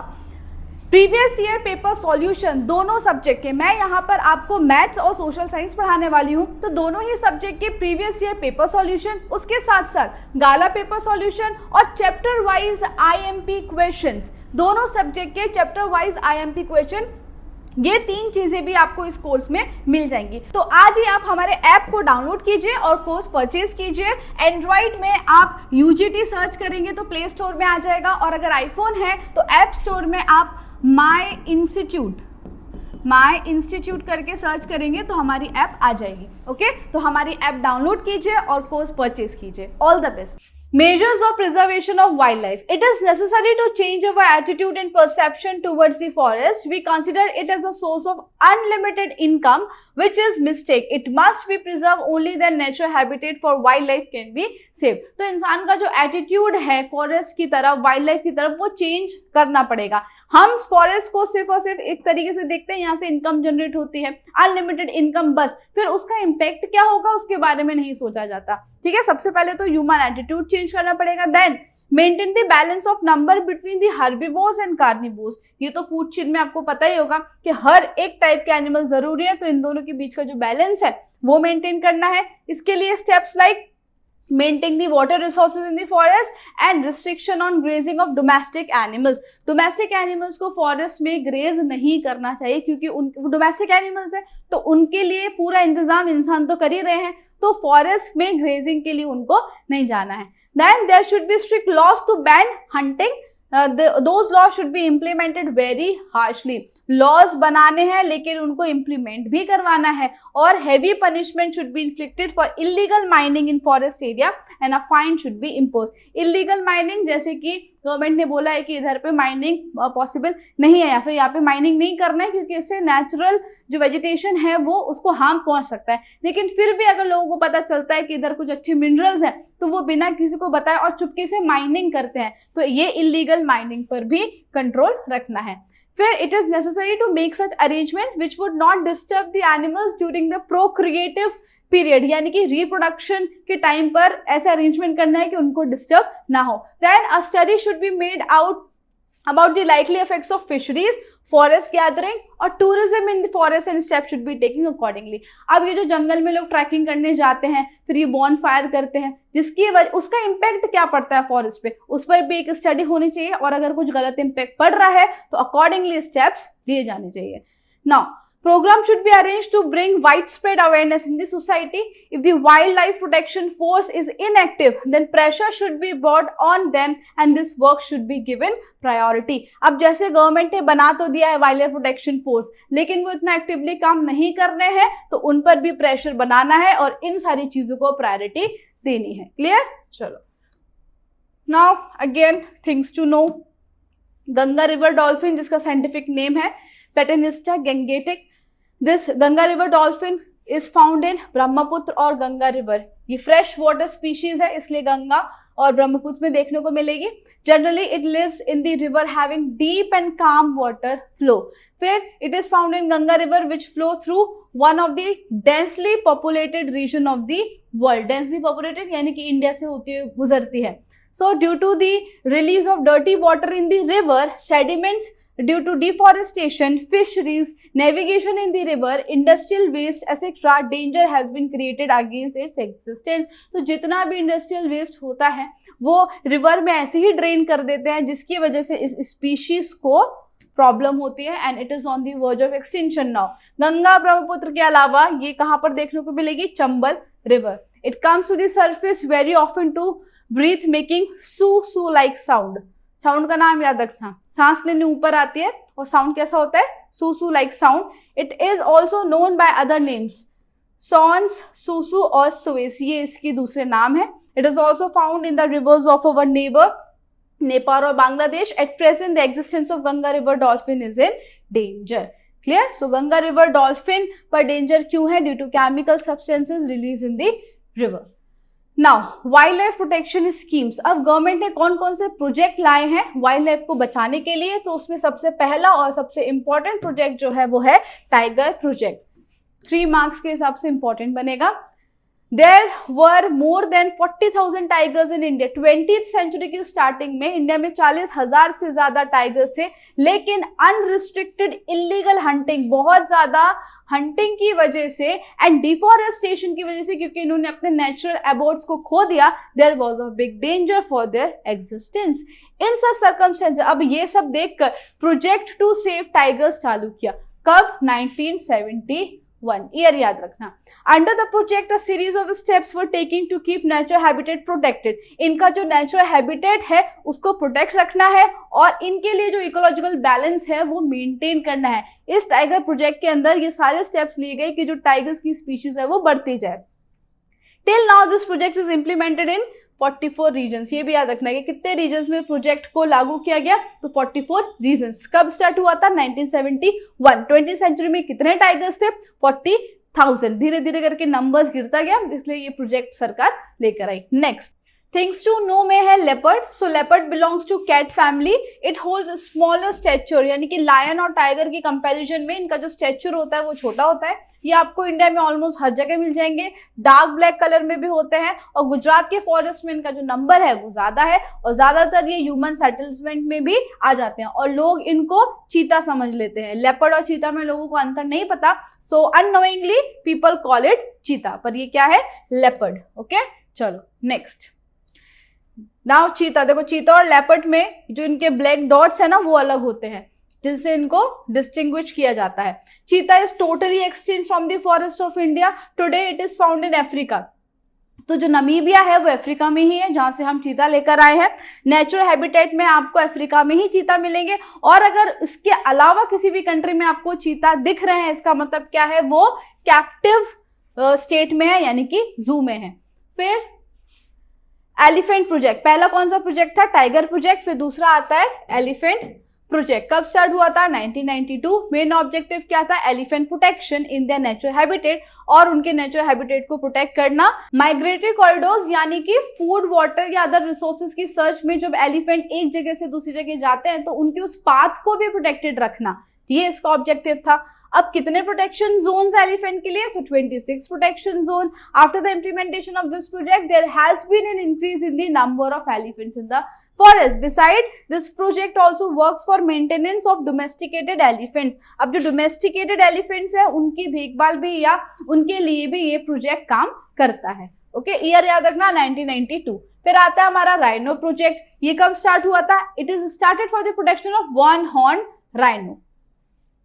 प्रीवियस ईयर पेपर सॉल्यूशन दोनों सब्जेक्ट के, मैं यहाँ पर आपको मैथ्स और सोशल साइंस पढ़ाने वाली हूँ, तो दोनों ही सब्जेक्ट के प्रीवियस ईयर पेपर सॉल्यूशन, उसके साथ साथ गाला पेपर सॉल्यूशन और चैप्टर वाइज IMP क्वेश्चंस, दोनों सब्जेक्ट के चैप्टर वाइज IMP क्वेश्चन, ये 3 चीजें भी आपको इस कोर्स में मिल जाएंगी। तो आज ही आप हमारे ऐप को डाउनलोड कीजिए और कोर्स परचेज कीजिए। एंड्रॉइड में आप UGT सर्च करेंगे तो प्ले स्टोर में आ जाएगा, और अगर आईफोन है तो ऐप स्टोर में आप माई इंस्टीट्यूट करके सर्च करेंगे तो हमारी ऐप आ जाएगी। ओके, तो हमारी ऐप डाउनलोड कीजिए और कोर्स परचेज कीजिए। All the best. Measures of preservation of wildlife. It is necessary to change our attitude and perception towards the forest. We consider it as a source of unlimited income, which is mistake. It must be preserved only then natural habitat for wildlife can be saved. तो इंसान का जो attitude है forest की तरफ, wild life की तरफ, वो चेंज करना पड़ेगा। हम फॉरेस्ट को सिर्फ और सिर्फ एक तरीके से देखते हैं, यहाँ से इनकम जनरेट होती है, अनलिमिटेड इनकम, बस। फिर उसका इम्पैक्ट क्या होगा उसके बारे में नहीं सोचा जाता। ठीक है, सबसे पहले तो ह्यूमन एटीट्यूड चेंज करना पड़ेगा। Then maintain the balance of number between the herbivores and carnivores. ये तो फूड चेन में आपको पता ही होगा कि हर एक टाइप के एनिमल जरूरी है, तो इन दोनों के बीच का जो बैलेंस है वो मेंटेन करना है। इसके लिए steps like maintain the water resources in the forest and restriction on grazing of domestic animals. Domestic animals को फॉरेस्ट में ग्रेज नहीं करना चाहिए, क्योंकि डोमेस्टिक एनिमल्स है तो उनके लिए पूरा इंतजाम इंसान तो कर ही रहे हैं, तो फॉरेस्ट में ग्रेजिंग के लिए उनको नहीं जाना है। Then there should be strict laws to ban hunting. those laws should be implemented very harshly. Laws बनाने हैं लेकिन उनको इम्प्लीमेंट भी करवाना है, और heavy punishment should be inflicted for illegal mining in forest area and a fine should be impose. Illegal mining, जैसे कि गवर्नमेंट ने बोला है कि इधर पे माइनिंग पॉसिबल नहीं है या फिर यहाँ पे माइनिंग नहीं करना है, क्योंकि इससे नेचुरल जो वेजिटेशन है वो उसको हार्म पहुंच सकता है। लेकिन फिर भी अगर लोगों को पता चलता है कि इधर कुछ अच्छे मिनरल्स हैं तो वो बिना किसी को बताए और चुपके से माइनिंग करते हैं, तो ये इलीगल माइनिंग पर भी कंट्रोल रखना है। फिर it is necessary to make such arrangement which would not disturb the animals during the procreative period, यानी कि रिप्रोडक्शन के टाइम पर ऐसा अरेंजमेंट करना है कि उनको डिस्टर्ब ना हो। Then a study should be made out about the likely effects of fisheries, forest gathering और tourism in the forest and steps should be taken accordingly। अब ये जो जंगल में लोग ट्रैकिंग करने जाते हैं, फिर ये बॉन फायर करते हैं, जिसकी वजह उसका इम्पैक्ट क्या पड़ता है फॉरेस्ट पे, उस पर भी एक स्टडी होनी चाहिए, और अगर कुछ गलत इम्पैक्ट पड़ रहा है तो अकॉर्डिंगली स्टेप्स लिए जाने चाहिए। Now program should be arranged to bring widespread awareness in the society. If the wildlife protection force is inactive, then pressure should be brought on them and this work should be given priority. अब जैसे government ने बना तो दिया है wild life protection force, लेकिन वो इतना एक्टिवली काम नहीं कर रहे हैं, तो उन पर भी प्रेशर बनाना है और इन सारी चीजों को प्रायोरिटी देनी है। क्लियर? चलो, now again things to know. Ganga river dolphin, जिसका साइंटिफिक नेम है platanista gangetic, this Ganga river dolphin is found in Brahmaputra और गंगा रिवर। ये फ्रेश वाटर स्पीशीज है, इसलिए गंगा और ब्रह्मपुत्र में देखने को मिलेगी। Generally it lives in the river having deep and calm water flow. फिर it is found in Ganga river which flow through one of the densely populated reason of the world. Densely populated यानी कि India से होती हुई गुजरती है। So due to the release of dirty water in the river, sediments due to deforestation, fisheries, navigation in the river, industrial waste, etc., danger has been created against its existence. तो जितना भी industrial waste होता है वो river में ऐसे ही drain कर देते हैं, जिसकी वजह से इस स्पीशीज को प्रॉब्लम होती है and it is on the verge of extinction now. Ganga Brahmaputra के अलावा ये कहाँ पर देखने को मिलेगी? Chambal river. It comes to the surface very often to breathe, making su like sound. Sound का नाम याद रखना, सांस लेने ऊपर आती है और साउंड कैसा होता है? su like sound. It is also known by other names. सॉन्स, सूसू और सुवेसी, ये इसकी दूसरे नाम है। It is also found in the rivers of our neighbour Nepal और Bangladesh. At present the existence of Ganga river dolphin is in danger. Clear? So Ganga river dolphin पर danger क्यों है? Due to chemical substances release in the river. Now wild life protection schemes. अब government ने कौन कौन से project लाए हैं वाइल्ड लाइफ को बचाने के लिए? तो उसमें सबसे पहला और सबसे इंपॉर्टेंट प्रोजेक्ट जो है वो है टाइगर प्रोजेक्ट। 3 मार्क्स के हिसाब से इंपॉर्टेंट बनेगा। There were more than 40,000 tigers in India. 20th century की स्टार्टिंग में इंडिया में 40,000 से ज्यादा टाइगर्स थे, लेकिन अनरिस्ट्रिक्टेड इलीगल हंटिंग, बहुत ज्यादा हंटिंग की वजह से एंड डिफॉरेस्टेशन की वजह से, क्योंकि इन्होंने अपने नेचुरल एबोर्ड्स को खो दिया, there was a big danger for their existence. In such circumstances अब ये सब देखकर प्रोजेक्ट टू सेव टाइगर्स चालू किया। कब? 1971। ईयर याद रखना। Under the project a series of steps were taking to keep natural habitat protected. इनका जो नेचुरल हैबिटेट है उसको प्रोटेक्ट रखना है और इनके लिए जो इकोलॉजिकल बैलेंस है वो मेंटेन करना है। इस टाइगर प्रोजेक्ट के अंदर ये सारे स्टेप्स लिए गए कि जो टाइगर्स की स्पीशीज है वो बढ़ती जाए। Till now this project is implemented in 44 regions. ये भी याद रखना है कि कितने रीजन्स में प्रोजेक्ट को लागू किया गया, तो 44 रीजन्स। कब स्टार्ट हुआ था? 1971। 20th सेंचुरी में कितने टाइगर्स थे? 40,000। धीरे धीरे करके नंबर्स गिरता गया, इसलिए ये प्रोजेक्ट सरकार लेकर आई। नेक्स्ट थिंग्स टू नो में है leopard. So leopard belongs to cat family. It holds smaller stature, यानी कि लायन और टाइगर की कंपैरिजन में इनका जो स्टेचर होता है वो छोटा होता है। ये आपको इंडिया में ऑलमोस्ट हर जगह मिल जाएंगे, डार्क ब्लैक कलर में भी होते हैं, और गुजरात के फॉरेस्ट में इनका जो नंबर है वो ज्यादा है, और ज्यादातर ये ह्यूमन सेटलमेंट में भी आ जाते हैं, और लोग इनको चीता समझ लेते हैं। लेपर्ड और चीता में लोगों को अंतर नहीं पता, सो अननोइंगली पीपल कॉल इट चीता, पर ये क्या है? लेपर्ड। ओके, चलो नेक्स्ट। नाउ चीता, देखो चीता और लेपर्ड में जो इनके ब्लैक डॉट्स है ना वो अलग होते हैं, जिससे इनको डिस्टिंग्विश किया जाता है। चीता is totally extinct from the forest of India. Today it is found in Africa. तो जो नमीबिया है वो अफ्रीका में ही है, जहां से हम चीता लेकर आए हैं। नेचुरल हैबिटेट में आपको अफ्रीका में ही चीता मिलेंगे, और अगर इसके अलावा किसी भी कंट्री में आपको चीता दिख रहे हैं, इसका मतलब क्या है? वो कैप्टिव स्टेट में है, यानी कि जू में है। फिर एलिफेंट प्रोजेक्ट। पहला कौन सा प्रोजेक्ट था? Tiger project. फिर दूसरा आता है एलिफेंट प्रोजेक्ट। कब स्टार्ट हुआ था? 1992। मेन ऑब्जेक्टिव क्या था? Elephant protection in their natural habitat, और उनके नेचुरल हैबिटेट को प्रोटेक्ट करना। माइग्रेटरी कॉरिडोर्स, यानी कि फूड, वाटर या अदर रिसोर्सेज की सर्च में जब एलिफेंट एक जगह से दूसरी जगह जाते हैं तो उनके उस पाथ को भी प्रोटेक्टेड रखना, ये इसका ऑब्जेक्टिव था। अब कितने प्रोटेक्शन जोन्स एलिफेंट के लिए? So 26 protection zone. After the implementation of this project there has been an increase in the number of elephants in the forest. Beside this project also works for maintenance of domesticated elephants. अब जो domesticated elephants है उनकी देखभाल भी या उनके लिए भी ये प्रोजेक्ट काम करता है। ओके, ईयर याद रखना 1992। फिर आता है हमारा राइनो प्रोजेक्ट। ये कब स्टार्ट हुआ था? It is started for the protection of one horn rhino.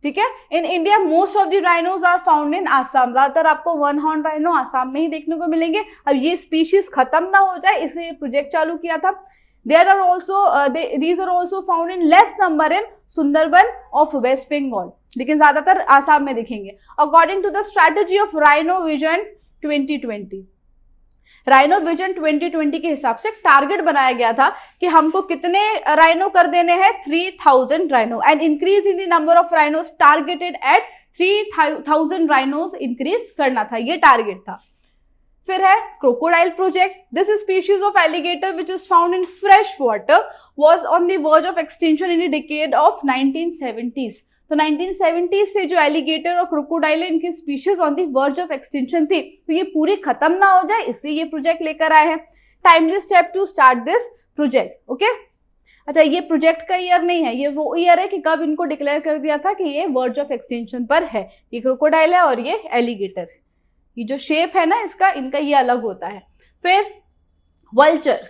ठीक है, in India most of the rhinos are found in Assam. ज्यादातर आपको वन हॉर्न राइनो आसाम में ही देखने को मिलेंगे। अब ये स्पीशीज खत्म ना हो जाए इसलिए प्रोजेक्ट चालू किया था। There are also these are also found in less number in Sundarban of west Bengal, लेकिन ज्यादातर आसाम में दिखेंगे। According to the strategy of rhino vision 2020, rhino vision 2020 के हिसाब से टारगेट बनाया गया था कि हमको कितने राइनो कर देने हैं? 3000 rhino, and increase in the number of rhinos targeted eight 3000 rhinos increase करना था, ये टारगेट था। फिर है crocodile project. This species of alligator which is found in fresh water was on the verge of extinction in the decade of 1970s। तो 1970 से जो alligator और क्रोकोडाइल है इनकी species on the verge of extinction थी, तो ये पूरी खत्म ना हो जाए इसलिए ये प्रोजेक्ट लेकर आए हैं। Timely step to start this project. Okay, अच्छा ये प्रोजेक्ट का ईयर नहीं है, ये वो ईयर है कि कब इनको डिक्लेयर कर दिया था कि ये वर्ज ऑफ एक्सटिंक्शन पर है। ये क्रोकोडाइल है और ये एलिगेटर, ये जो शेप है ना इसका, इनका ये अलग होता है। फिर vulture,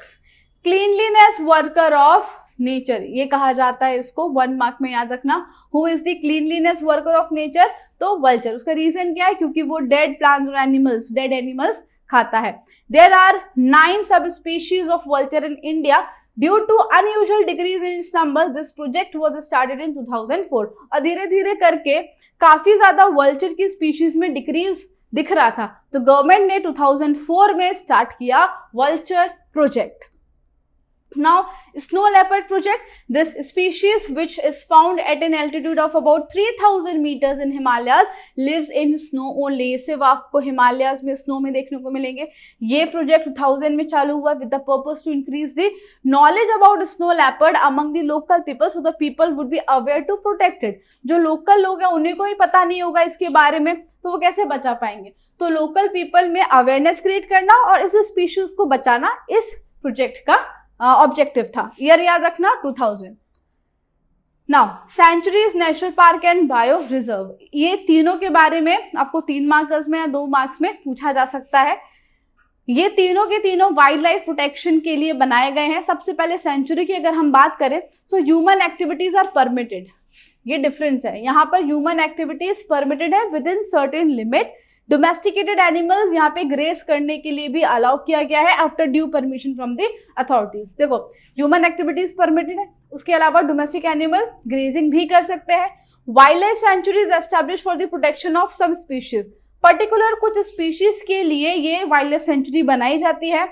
cleanliness worker of nature, ये कहा जाता है इसको, 1 मार्क में याद रखना। Who is the cleanliness worker of nature? तो वल्चर। उसका रीजन क्या है? क्योंकि वो डेड प्लांट्स और एनिमल्स, डेड एनिमल्स खाता है। There are 9 sub species of vulture in India. Due to unusual decrease in its number this project was started in 2004। और धीरे धीरे करके काफी ज्यादा वल्चर की स्पीशीज में डिक्रीज दिख रहा था, तो गवर्नमेंट ने 2004 में स्टार्ट किया vulture project. Now, snow leopard project, this species which is found at an altitude of about 3000 meters in Himalayas lives in snow only. सिर्फ आपको हिमालयाज में स्नो में देखने को मिलेंगे. ये प्रोजेक्ट 2000 में चालू हुआ with the purpose to increase the knowledge about snow leopard among the local people, so the people would be aware to protect it. जो लोकल लोग हैं उन्हीं को ही पता नहीं होगा इसके बारे में, तो वो कैसे बचा पाएंगे. तो लोकल पीपल में अवेयरनेस क्रिएट करना और इस स्पीशीज को बचाना इस प्रोजेक्ट का ऑब्जेक्टिव था. ईयर याद रखना 2000. Now sanctuaries, national park and bio reserve, ये तीनों के बारे में आपको 3 मार्क्स में या 2 मार्क्स में पूछा जा सकता है. ये तीनों के तीनों वाइल्ड लाइफ प्रोटेक्शन के लिए बनाए गए हैं. सबसे पहले सेंचुरी की अगर हम बात करें तो ह्यूमन एक्टिविटीज आर परमिटेड. ये डिफरेंस है, यहाँ पर ह्यूमन एक्टिविटीज परमिटेड है with in certain limit. Domesticated animals यहाँ पे ग्रेस करने के लिए भी अलाउ किया गया है after due permission from the authorities. देखो ह्यूमन एक्टिविटीज परमिटेड है, उसके अलावा डोमेस्टिक एनिमल ग्रेजिंग भी कर सकते हैं. Wild life sanctuaries establish for the protection of some species, particular कुछ स्पीशीज के लिए ये वाइल्ड लाइफ सेंचुरी बनाई जाती है.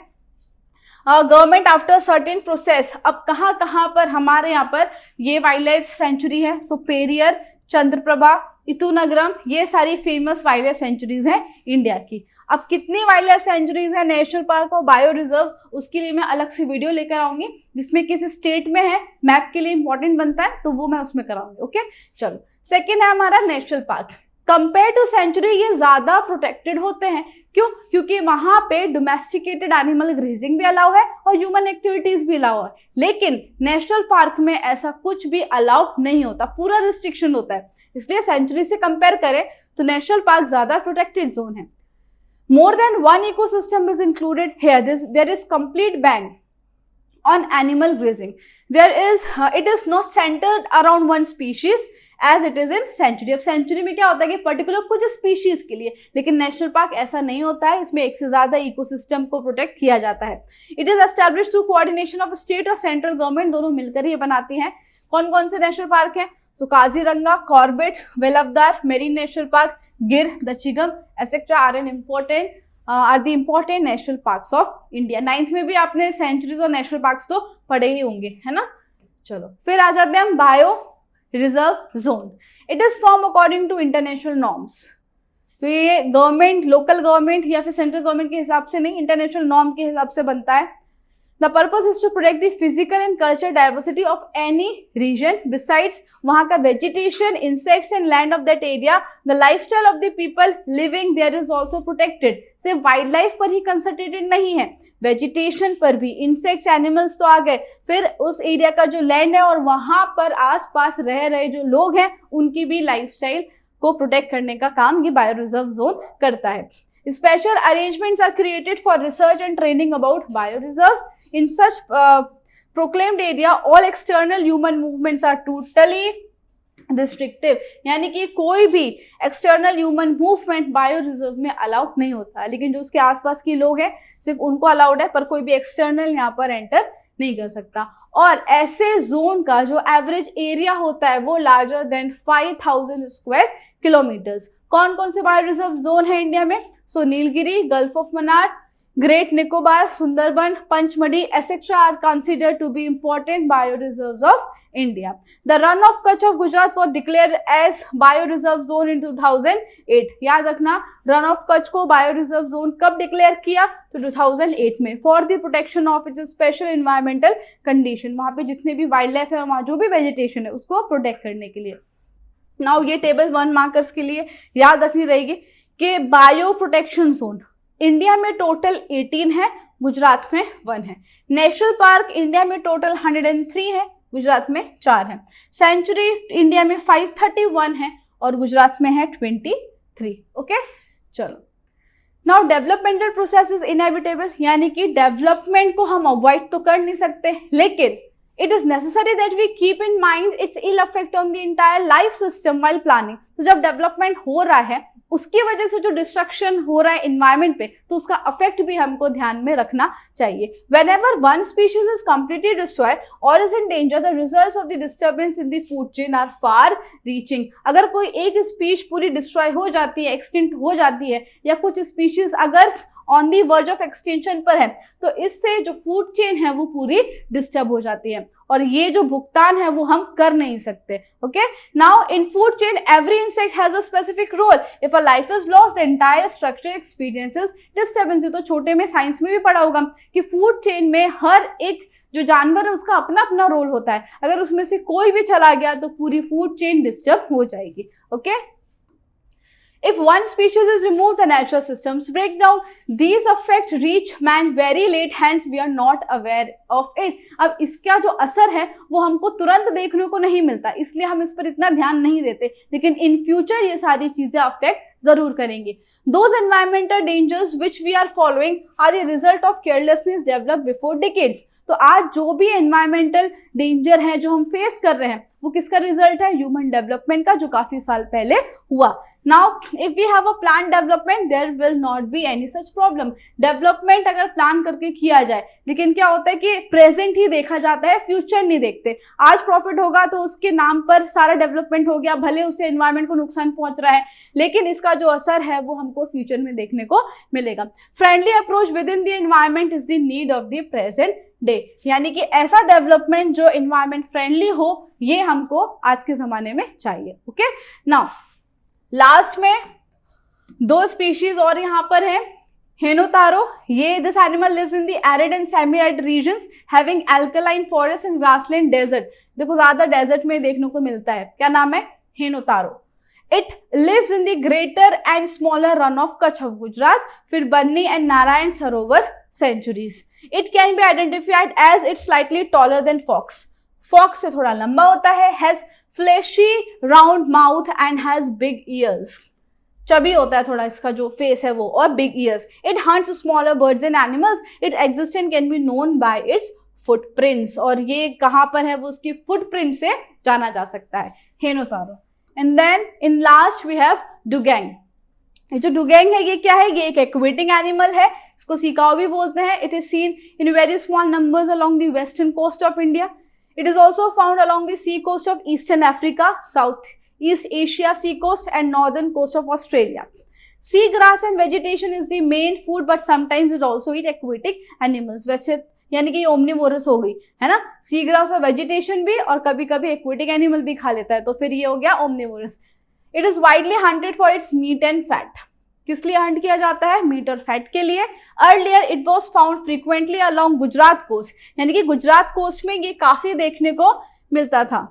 गवर्नमेंट आफ्टर सर्टेन प्रोसेस, अब कहाँ पर हमारे यहाँ पर ये वाइल्ड लाइफ सेंचुरी है. सो पेरियर, चंद्रप्रभा, इतुनगरम, ये सारी फेमस वाइल्ड लाइफ सेंचुरीज हैं इंडिया की. अब कितनी वाइल्ड लाइफ सेंचुरीज हैं, नेशनल पार्क और बायो रिजर्व, उसके लिए मैं अलग से वीडियो लेकर आऊंगी जिसमें किस स्टेट में है, मैप के लिए इंपॉर्टेंट बनता है, तो वो मैं उसमें कराऊंगी. ओके चलो, सेकेंड है हमारा national park. Compare to sanctuary ये ज्यादा प्रोटेक्टेड होते हैं. क्यों? क्योंकि वहां पे डोमेस्टिकेटेड एनिमल ग्रेजिंग भी अलाउ है और ह्यूमन एक्टिविटीज भी अलाउ है. लेकिन नेशनल पार्क में ऐसा कुछ भी अलाउ नहीं होता, पूरा रिस्ट्रिक्शन होता है. इसलिए सेंचुरी से कंपेयर करें तो नेशनल पार्क ज्यादा प्रोटेक्टेड जोन है. More than one ecosystem is included here. There is complete ban on animal grazing. It is not centered around one species as it is in sanctuary. अब century में क्या होता है कि particular कुछ species के लिए, लेकिन नेशनल पार्क ऐसा नहीं होता है. इसमें एक से ज्यादा इकोसिस्टम को प्रोटेक्ट किया जाता है. It is established through coordination of state और सेंट्रल गवर्नमेंट, दोनों मिलकर ये बनाती हैं. कौन कौन से नेशनल पार्क हैं? So Kaziranga, Corbett, Velavadar, marine national park, Gir, Dachigam etcetera are an important are the important national parks of India. 9th में भी आपने सेंचुरीज और नेशनल पार्क्स तो पढ़े ही होंगे, है ना. चलो फिर आ जाते हैं हम bio reserve zone. It is form according to international norms. तो ये गवर्नमेंट, लोकल गवर्नमेंट या फिर सेंट्रल गवर्नमेंट के हिसाब से नहीं, इंटरनेशनल नॉर्म के हिसाब से बनता है. The purpose is to protect the physical and cultural diversity of any region. Besides, वहाँ का vegetation, insects and land of that area, the lifestyle of the people living there is also protected. सिर्फ wild life पर ही concentrated नहीं है, vegetation पर भी. Insects, animals तो आ गए, फिर उस एरिया का जो लैंड है और वहां पर आसपास रह रहे जो लोग हैं उनकी भी लाइफस्टाइल को प्रोटेक्ट करने का काम ये बायो रिजर्व जोन करता है. Special arrangements are created for research and training about bioreserves. In such proclaimed area, all external human movements are totally restrictive. यानी कि कोई भी external human movement bio reserve में अलाउड नहीं होता है. लेकिन जो उसके आसपास के लोग हैं सिर्फ उनको अलाउड है, पर कोई भी एक्सटर्नल यहाँ पर एंटर नहीं कर सकता. और ऐसे जोन का जो एवरेज एरिया होता है वो लार्जर देन 5000 स्क्वायर किलोमीटर्स. कौन कौन से बायो रिजर्व जोन है इंडिया में? So Nilgiri, gulf of Mannar, great Nicobar, Sundarban, Pachmarhi etcetera are considered to be important bioreserves of India. The Run of Kutch of Gujarat was declared as bioreserve zone in 2008. याद रखना, run of Kutch को बायोरिजर्व zone कब declare किया? तो 2008 में. For the protection of its special environmental condition, वहां पे जितने भी वाइल्ड लाइफ है, वहां जो भी वेजिटेशन है उसको प्रोटेक्ट करने के लिए. नाउ ये टेबल 1 मार्कर्स के लिए याद रखनी रहेगी कि बायो प्रोटेक्शन जोन इंडिया में टोटल 18 है, गुजरात में 1 है. नेशनल पार्क इंडिया में टोटल 103 है, गुजरात में 4 है. सेंचुरी इंडिया में 531 है और गुजरात में है 23. ओके चलो. Now developmental process is inevitable, यानी कि डेवलपमेंट को हम अवॉइड तो कर नहीं सकते, लेकिन it is necessary that we keep in mind its ill effect on the entire life system while planning. तो जब डेवलपमेंट हो रहा है उसकी वजह से जो डिस्ट्रक्शन हो रहा है इन्वायरमेंट पे, तो उसका अफेक्ट भी हमको ध्यान में रखना चाहिए. Whenever one species is completely destroyed or is in danger, the results of the disturbance in the food chain are far reaching. अगर कोई एक स्पीश पूरी डिस्ट्रॉय हो जाती है, एक्सटिंक्ट हो जाती है, या कुछ स्पीशीज अगर on the verge of extension पर है, तो इससे जो फूड चेन है वो पूरी डिस्टर्ब हो जाती है, और ये जो भुगतान है वो हम कर नहीं सकते. Okay, now in food chain every insect has a specific role. If a life is lost the entire structure experiences disturbance. तो छोटे में साइंस में भी पढ़ा होगा कि फूड चेन में हर एक जो जानवर है उसका अपना अपना रोल होता है. अगर उसमें से कोई भी चला गया तो पूरी फूड चेन डिस्टर्ब हो जाएगी. Okay, if one species is removed, the natural systems break down. These effects reach man very late, hence we are not aware of it. अब इसका जो असर है वो हमको तुरंत देखने को नहीं मिलता, इसलिए हम इस पर इतना ध्यान नहीं देते, लेकिन इन फ्यूचर ये सारी चीजें अफेक्ट जरूर करेंगे. Those environmental dangers which we are following are the result of carelessness developed before decades. तो आज जो भी एनवायरमेंटल डेंजर है जो हम फेस कर रहे हैं वो किसका रिजल्ट है? ह्यूमन डेवलपमेंट का, जो काफी साल पहले हुआ. Now if we have a plan development there will not be any such problem. Development अगर प्लान करके किया जाए, लेकिन क्या होता है कि प्रेजेंट ही देखा जाता है, फ्यूचर नहीं देखते. आज प्रॉफिट होगा तो उसके नाम पर सारा डेवलपमेंट हो गया, भले उससे एनवायरमेंट को नुकसान पहुंच रहा है, लेकिन इसका जो असर है वो हमको फ्यूचर में देखने को मिलेगा. Friendly approach with in the environment is the need of the present day. यानी कि ऐसा डेवलपमेंट जो एनवायरमेंट फ्रेंडली हो, ये हमको आज के जमाने में चाहिए. ओके, नाउ लास्ट में दो स्पीशीज और यहाँ पर है. हेनोतारो, ये this animal lives in the arid and semi arid regions having alkaline forest and grassland desert. देखो ज्यादा डेजर्ट में देखने को मिलता है. क्या नाम है? हेनोतारो. It lives in the greater and smaller run of Kutch of Gujarat, फिर बन्नी and Narayan Sarovar centuries. It can be identified as it's slightly taller than fox. Fox से थोड़ा लंबा होता है, has fleshy round mouth and has big ears. Chubby होता है थोड़ा इसका जो फेस है वो, और big ears. It hunts smaller birds and animals. Its existence can be known by its footprints. और ये कहाँ पर है? वो उसकी footprint से जाना जा सकता है. हेनोतारो. And then in last we have डुगैंग. ये जो डुगैंग है ये क्या है? ये एक एक्वेटिक एनिमल है, इसको सीकाओ भी बोलते हैं. It is seen in very small numbers along the western coast of India. It is also found along the sea coast of eastern Africa, Southeast Asia sea coast and northern coast of Australia. Sea grass and vegetation is the main food, but sometimes it also eat aquatic animals. वैसे यानी कि ये omnivorous हो गई है ना, sea grass और vegetation भी, और कभी कभी एक्वेटिक एनिमल भी खा लेता है, तो फिर ये हो गया omnivorous. It is widely hunted for its meat and fat. किस लिए हंट किया जाता है? मीट और फैट के लिए. Earlier it was found frequently along Gujarat coast. यानी कि गुजरात कोस्ट में ये काफी देखने को मिलता था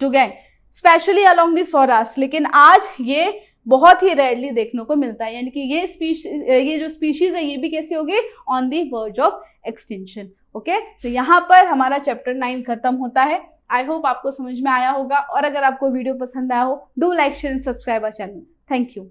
डुगैंग, स्पेशली अलॉन्ग द सौराष्ट्र. लेकिन आज ये बहुत ही रेयरली देखने को मिलता है. यानी कि ये जो स्पीशीज है ये भी कैसी होगी? On the verge of extinction. Okay, तो यहाँ पर हमारा चैप्टर 9 खत्म होता है. आई होप आपको समझ में आया होगा, और अगर आपको वीडियो पसंद आया हो, do like share and subscribe our channel. Thank you.